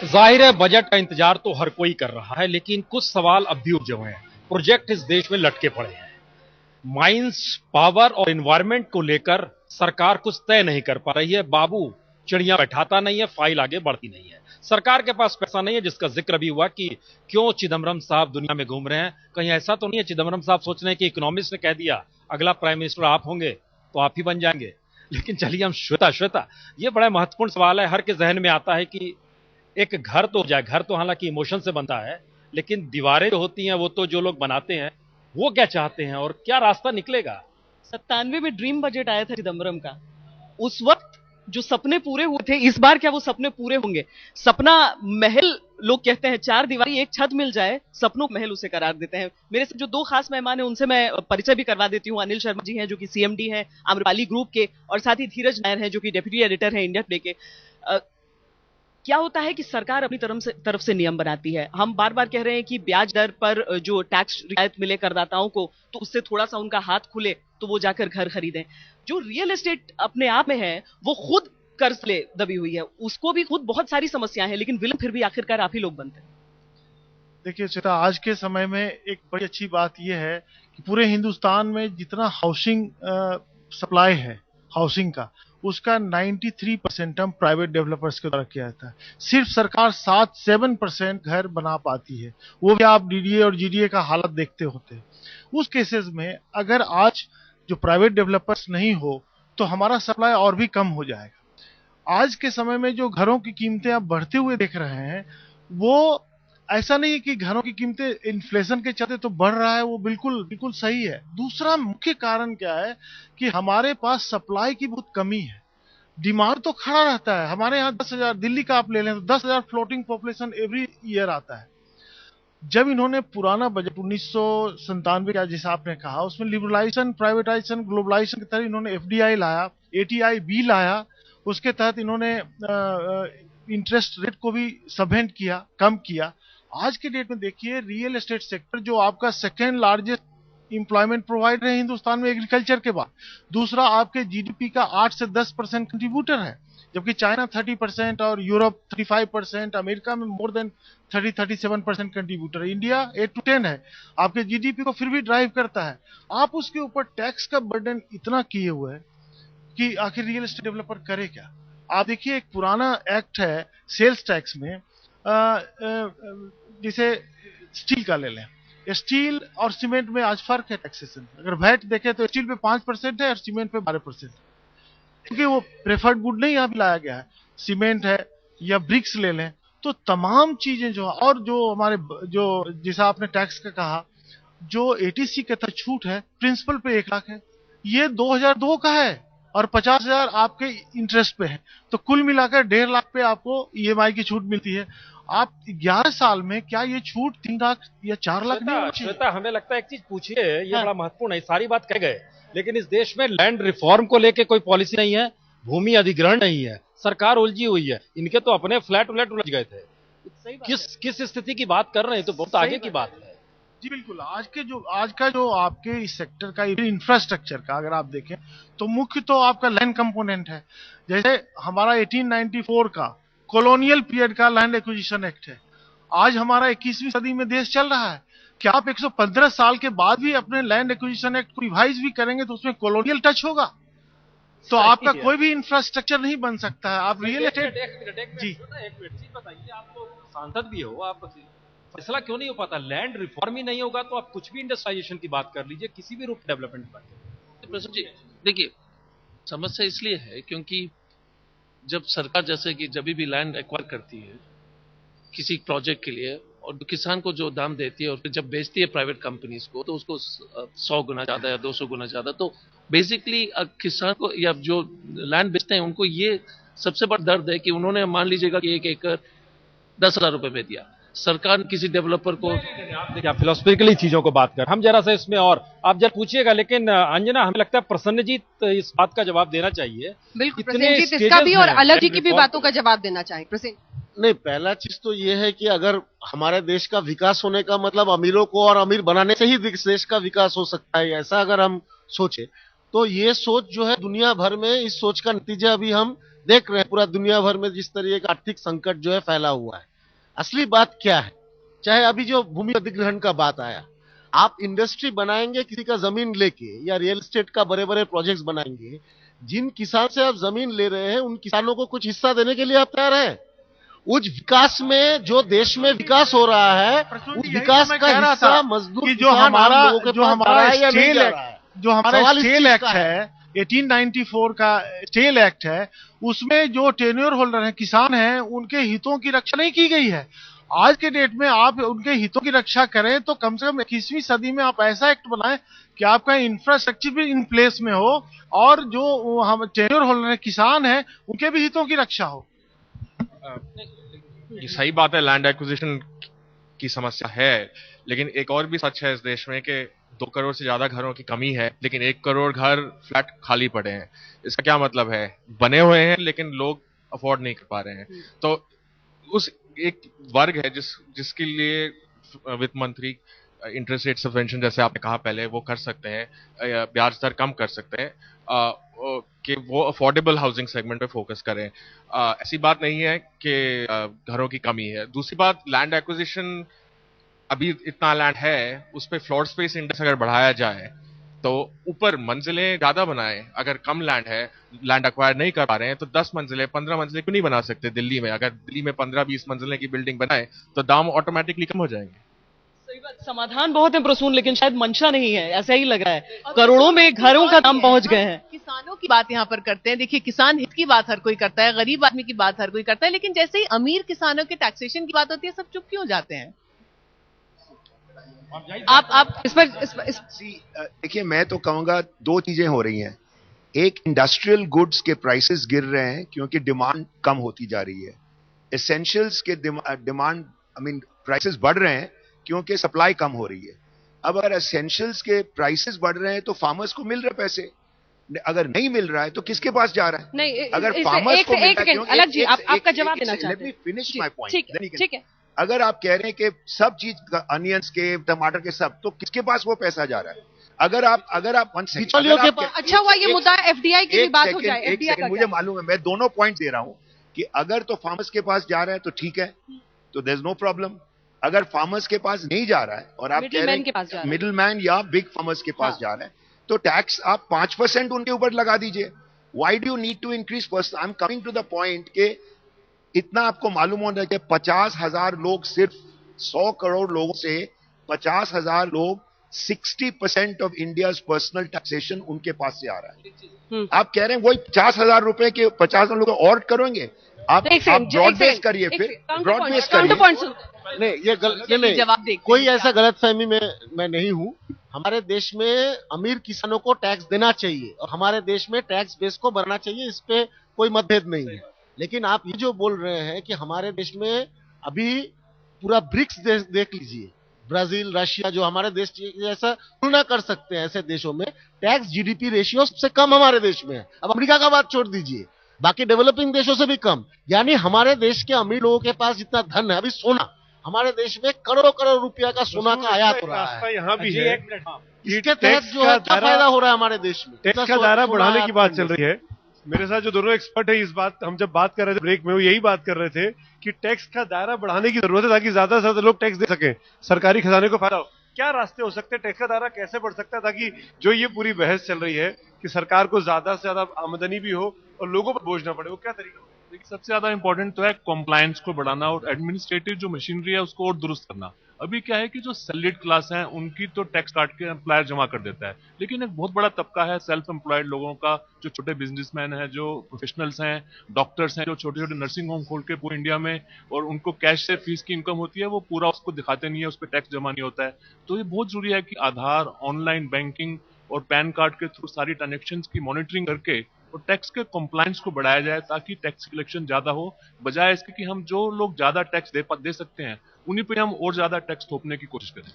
जाहिर है बजट का इंतजार तो हर कोई कर रहा है, लेकिन कुछ सवाल अब भी उलझे हुए हैं। प्रोजेक्ट इस देश में लटके पड़े हैं। माइंस, पावर और एनवायरमेंट को लेकर सरकार कुछ तय नहीं कर पा रही है। बाबू चिड़िया बैठाता नहीं है, फाइल आगे बढ़ती नहीं है। सरकार के पास पैसा नहीं है, जिसका जिक्र भी हुआ कि क्यों चिदम्बरम साहब दुनिया में घूम रहे हैं। कहीं ऐसा तो नहीं है चिदम्बरम साहब सोच रहे हैं कि इकोनॉमिस्ट ने कह दिया अगला प्राइम मिनिस्टर आप होंगे तो आप ही बन जाएंगे। लेकिन चलिए हम श्वेता श्वेता ये बड़ा महत्वपूर्ण सवाल है। हर के जहन में आता है कि एक घर तो हो जाए। घर तो हालांकि इमोशन से बनता है, लेकिन दीवारें जो होती हैं वो तो जो लोग बनाते हैं वो क्या चाहते हैं और क्या रास्ता निकलेगा। 97 में ड्रीम बजट आया था चिदम्बरम का। उस वक्त जो सपने पूरे हुए थे, इस बार क्या वो सपने पूरे होंगे? सपना महल लोग कहते हैं, चार दीवारी एक छत मिल जाए, सपनों महल उसे करार देते हैं। मेरे से जो दो खास मेहमान हैं उनसे मैं परिचय भी करवा देती हूँ। अनिल शर्मा जी हैं जो कि सीएमडी हैं आम्रपाली ग्रुप के, और साथ ही धीरज नायर हैं जो कि डेप्यूटी एडिटर हैं इंडिया टुडे के। क्या होता है कि सरकार अपनी तरफ से नियम बनाती है। हम बार बार कह रहे हैं कि ब्याज दर पर जो टैक्स रियायत मिले करदाताओं को, तो उससे थोड़ा सा उनका हाथ खुले तो वो जाकर घर खरीदें। जो रियल एस्टेट अपने आप में है वो खुद कर्ज ले दबी हुई है, उसको भी खुद बहुत सारी समस्याएं हैं, लेकिन विलन फिर भी आखिरकार आप ही लोग बनते हैं। देखिए श्वेता, आज के समय में एक बड़ी अच्छी बात यह है कि पूरे हिंदुस्तान में जितना हाउसिंग सप्लाई है हाउसिंग का, उसका 93% हम प्राइवेट डेवलपर्स के द्वारा किया जाता है। सिर्फ सरकार 7-7% घर बना पाती है, वो भी आप डीडीए और जीडीए का हालत देखते होते हैं। उस केसेस में अगर आज जो प्राइवेट डेवलपर्स नहीं हो तो हमारा सप्लाई और भी कम हो जाएगा। आज के समय में जो घरों की कीमतें आप बढ़ते हुए देख रहे हैं, वो ऐसा नहीं है कि घरों की कीमतें इन्फ्लेशन के चलते तो बढ़ रहा है, वो बिल्कुल बिल्कुल सही है। दूसरा मुख्य कारण क्या है कि हमारे पास सप्लाई की बहुत कमी है। डिमांड तो खड़ा रहता है। हमारे यहाँ 10,000, दिल्ली का आप ले लें तो 10,000 फ्लोटिंग पॉपुलेशन एवरी ईयर आता है। जब इन्होंने पुराना बजट 1997 का, जैसा आपने कहा, उसमें लिबरलाइजेशन, प्राइवेटाइजेशन, ग्लोबलाइजेशन की तरह इन्होंने एफडीआई लाया, एटीआई बी लाया। उसके तहत इन्होंने इंटरेस्ट रेट को भी सबवेंट किया, कम किया। आज के डेट में देखिए, रियल एस्टेट सेक्टर जो आपका सेकेंड लार्जेस्ट इंप्लॉयमेंट प्रोवाइडर है हिंदुस्तान में एग्रीकल्चर के बाद, दूसरा आपके जीडीपी का 8 से 10% कंट्रीब्यूटर है, जबकि चाइना 30% और यूरोप 35%, अमेरिका में मोर देन 30-37% कंट्रीब्यूटर है, इंडिया 8 to 10 है। आपके जीडीपी को फिर भी ड्राइव करता है। आप उसके ऊपर टैक्स का बर्डन इतना किए हुए है कि आखिर रियल एस्टेट डेवलपर करे क्या? आप देखिए, एक पुराना एक्ट है सेल्स टैक्स में, जिसे स्टील का ले लें। स्टील और सीमेंट में आज फर्क है टैक्सेशन। अगर वैट देखें तो स्टील पे 5% है और सीमेंट पे 12%, क्योंकि वो प्रेफर्ड गुड नहीं यहाँ पे लाया गया है। सीमेंट है या ब्रिक्स ले लें, तो तमाम चीजें जो, और जो हमारे जो, जैसा आपने टैक्स का कहा, जो एटीसी के तहत छूट है प्रिंसिपल पे 1 लाख है, ये 2002 का है, और 50,000 आपके इंटरेस्ट पे है। तो कुल मिलाकर 1.5 लाख पे आपको ईएमआई की छूट मिलती है। आप 11 साल में क्या ये छूट 3 लाख या 4 लाख नहीं होनी चाहिए? श्वेता, हमें लगता है एक चीज पूछिए, ये हाँ। बड़ा महत्वपूर्ण है। सारी बात कह गए, लेकिन इस देश में लैंड रिफॉर्म को लेके कोई पॉलिसी नहीं है, भूमि अधिग्रहण नहीं है, सरकार उलझी हुई है। इनके तो अपने फ्लैट उलट उलझ गए थे। सही बात किस किस स्थिति की बात कर रहे हैं, तो बहुत आगे की बात है। जी बिल्कुल। आज का जो आपके इस सेक्टर का इंफ्रास्ट्रक्चर का अगर आप देखें, तो मुख्य तो आपका लैंड कंपोनेंट है। जैसे हमारा 1894 का कॉलोनियल पीरियड का लैंड एक्विजिशन एक्ट है। आज हमारा 21वीं सदी में देश चल रहा है। क्या आप 115 साल के बाद भी अपने लैंड एक्विजिशन एक्ट को रिवाइज भी करेंगे तो उसमें कॉलोनियल टच होगा? तो आपका कोई भी इंफ्रास्ट्रक्चर नहीं बन सकता है। आप रियल एस्टेट जी एक मिनट जी बताइए, आप तो सांसद भी हो, आप फैसला क्यों नहीं हो पाता? लैंड रिफॉर्म ही नहीं होगा तो आप कुछ भी इंडस्ट्रियलाइजेशन की बात कर लीजिए, किसी भी रूप डेवलपमेंट की बात करिए। प्रसन्न जी, देखिए, समस्या इसलिए है क्योंकि जब सरकार, जैसे कि जब भी लैंड एक्वायर करती है किसी प्रोजेक्ट के लिए, और किसान को जो दाम देती है और फिर जब बेचती है प्राइवेट कंपनीज को, तो उसको 100 गुना ज्यादा या 200 गुना ज्यादा, तो बेसिकली किसान को या जो लैंड बेचते हैं उनको ये सबसे बड़ा दर्द है कि उन्होंने, मान लीजिएगा कि 1 एकड़ 10,000 रुपए में दिया, सरकार किसी डेवलपर को। देखिए, आप फिलोसफिकली चीजों को बात कर, हम जरा सा इसमें, और आप जरा पूछिएगा, लेकिन अंजना हमें लगता है प्रसन्नजीत इस बात का जवाब देना चाहिए। बिल्कुल, इतने प्रसेनजीत इसका stages भी और हैं अलग जी लैंड की भी रिफॉर्म बातों का जवाब देना चाहें। प्रसेन नहीं, पहला चीज तो ये है कि अगर हमारे देश का विकास होने का मतलब अमीरों को और अमीर बनाने से ही देश का विकास हो सकता है, ऐसा अगर हम सोचे, तो ये सोच जो है दुनिया भर में, इस सोच का नतीजा अभी हम देख रहे हैं पूरा दुनिया भर में जिस तरीके का आर्थिक संकट जो है फैला हुआ है। असली बात क्या है, चाहे अभी जो भूमि अधिग्रहण का बात आया, आप इंडस्ट्री बनाएंगे किसी का जमीन लेके या रियल एस्टेट का बड़े बड़े प्रोजेक्ट्स बनाएंगे, जिन किसान से आप जमीन ले रहे हैं उन किसानों को कुछ हिस्सा देने के लिए आप तैयार हैं? उस विकास में, जो देश में विकास हो रहा है, उस विकास का हिस्सा मजदूर जो हमारा स्टेल एक्ट है 1894 का स्टेल एक्ट है, उसमें जो टेन्योर होल्डर हैं, किसान हैं, उनके हितों की रक्षा नहीं की गई है। आज के डेट में आप उनके हितों की रक्षा करें तो कम से कम 21वीं सदी में आप ऐसा एक्ट बनाएं कि आपका इंफ्रास्ट्रक्चर भी इन प्लेस में हो और जो हम टेन्योर होल्डर हैं, किसान हैं, उनके भी हितों की रक्षा हो। ये सही बात है, लैंड एक्विजिशन की समस्या है, लेकिन एक और भी सच है इस देश में कि 2 करोड़ से ज्यादा घरों की कमी है, लेकिन 1 करोड़ घर फ्लैट खाली पड़े हैं। इसका क्या मतलब है? बने हुए हैं लेकिन लोग अफोर्ड नहीं कर पा रहे हैं। तो उस एक वर्ग है जिसके लिए वित्त मंत्री इंटरेस्ट रेट सबवेंशन, जैसे आपने कहा पहले, वो कर सकते हैं, ब्याज दर कम कर सकते हैं कि वो अफोर्डेबल हाउसिंग सेगमेंट पे फोकस करें। ऐसी बात नहीं है कि घरों की कमी है। दूसरी बात, लैंड एक्विजिशन, अभी इतना लैंड है, उस पर फ्लोर स्पेस इंडेक्स अगर बढ़ाया जाए तो ऊपर मंजिलें ज्यादा बनाएं। अगर कम लैंड है, लैंड अक्वायर नहीं कर पा रहे हैं, तो 10 मंजिलें 15 मंजिलें क्यों नहीं बना सकते दिल्ली में? अगर दिल्ली में 15-20 मंजिलें की बिल्डिंग बनाए तो दाम ऑटोमेटिकली कम हो जाएंगे। सही बात, समाधान बहुत है प्रसून, लेकिन शायद मंशा नहीं है, ऐसा ही लग रहा है। करोड़ों में घरों का दाम पहुंच गए हैं। किसानों की बात यहाँ पर करते हैं। देखिए, किसान हित की बात हर कोई करता है, गरीब आदमी की बात हर कोई करता है, लेकिन जैसे ही अमीर किसानों के टैक्सेशन की बात होती है, सब चुप क्यों जाते हैं? आप इस पर देखिए, मैं तो कहूंगा 2 चीजें हो रही हैं। एक, इंडस्ट्रियल गुड्स के प्राइसेस गिर रहे हैं क्योंकि डिमांड कम होती जा रही है। एसेंशियल्स के डिमांड प्राइसेस बढ़ रहे हैं क्योंकि सप्लाई कम हो रही है। अब अगर एसेंशियल्स के प्राइसेस बढ़ रहे हैं तो फार्मर्स को मिल रहा है पैसे, अगर नहीं मिल रहा है तो किसके पास जा रहा है? नहीं, अगर फार्मर्स को अलग जी, आपका जवाब देना चाहते हैं। Let me finish my point. ठीक है। अगर आप कह रहे हैं कि सब चीज, अनियंस के, टमाटर के, सब, तो किसके पास वो पैसा जा रहा है? अगर आप अच्छा हुआ ये मुद्दा एफडीआई की भी बात हो जाए। एक सेकंड, मुझे मालूम है, मैं दोनों पॉइंट दे रहा हूं कि अगर तो फार्मर्स के पास जा रहा है तो ठीक है, तो देयर इज नो प्रॉब्लम। अगर फार्मर्स के पास नहीं जा रहा है और आप कह रहे हैं मिडिल मैन या बिग फार्मर्स के पास जा रहा है, तो टैक्स आप 5% उनके ऊपर लगा दीजिए। Why do you need to increase person? I am coming to the point के इतना आपको मालूम होना चाहिए, 50,000 लोग, सिर्फ 100 करोड़ लोगों से 50,000 लोग, 60% ऑफ इंडिया पर्सनल टैक्सेशन उनके पास से आ रहा है। आप कह रहे हैं वही 50,000 रुपए के 50,000 लोग और करोगे? आप ब्रॉड बेस करिए, फिर ब्रॉड बेस करिए। नहीं, ये नहीं, कोई ऐसा गलतफहमी में मैं नहीं हूं। हमारे देश में अमीर किसानों को टैक्स देना चाहिए और हमारे देश में टैक्स बेस को बढ़ाना चाहिए, इस पे कोई मतभेद नहीं है। लेकिन आप ये जो बोल रहे हैं कि हमारे देश में अभी पूरा ब्रिक्स देश देख लीजिए, ब्राजील, रशिया, जो हमारे देश जैसा तुलना कर सकते हैं, ऐसे देशों में टैक्स जीडीपी रेशियो सबसे कम हमारे देश में है। अब अमेरिका का बात छोड़ दीजिए, बाकी डेवलपिंग देशों से भी कम। यानी हमारे देश के अमीर लोगों के पास जितना धन है, अभी सोना, हमारे देश में करोड़ों करोड़ रुपया का सोना का आयात हो रहा है। यहाँ भी है, इसके तहत जो है अच्छा फायदा हो रहा है हमारे देश में। टैक्स का दायरा बढ़ाने की बात चल रही है। मेरे साथ जो दोनों एक्सपर्ट है इस बात, हम जब बात कर रहे थे ब्रेक में, वो यही बात कर रहे थे कि टैक्स का दायरा बढ़ाने की जरूरत है ताकि ज्यादा से ज्यादा लोग टैक्स दे सकें, सरकारी खजाने को फायदा हो। क्या रास्ते हो सकते हैं? टैक्स का दायरा कैसे बढ़ सकता है ताकि जो ये पूरी बहस चल रही है कि सरकार को ज्यादा से ज्यादा आमदनी भी हो और लोगों पर बोझ ना पड़े, वो क्या तरीका हो? देखिए, सबसे ज्यादा इंपॉर्टेंट तो है कॉम्प्लायंस को बढ़ाना और एडमिनिस्ट्रेटिव जो मशीनरी है उसको और दुरुस्त करना। अभी क्या है कि जो सैलरीड क्लास है उनकी तो टैक्स काट के एम्प्लॉयर जमा कर देता है, लेकिन एक बहुत बड़ा तबका है सेल्फ एम्प्लॉयड लोगों का, जो छोटे बिजनेसमैन हैं, जो प्रोफेशनल्स हैं, डॉक्टर्स हैं, जो छोटे छोटे नर्सिंग होम खोल के पूरे इंडिया में, और उनको कैश से फीस की इनकम होती है, वो पूरा उसको दिखाते नहीं है, उस पर टैक्स जमा नहीं होता है। तो ये बहुत जरूरी है कि आधार, ऑनलाइन बैंकिंग और पैन कार्ड के थ्रू सारी ट्रांजेक्शन की मॉनिटरिंग करके और टैक्स के कंप्लायंस को बढ़ाया जाए ताकि टैक्स कलेक्शन ज्यादा हो, बजाय इसके कि हम जो लोग ज्यादा टैक्स दे सकते हैं उन्हीं पे हम और ज्यादा टैक्स थोपने की कोशिश करें।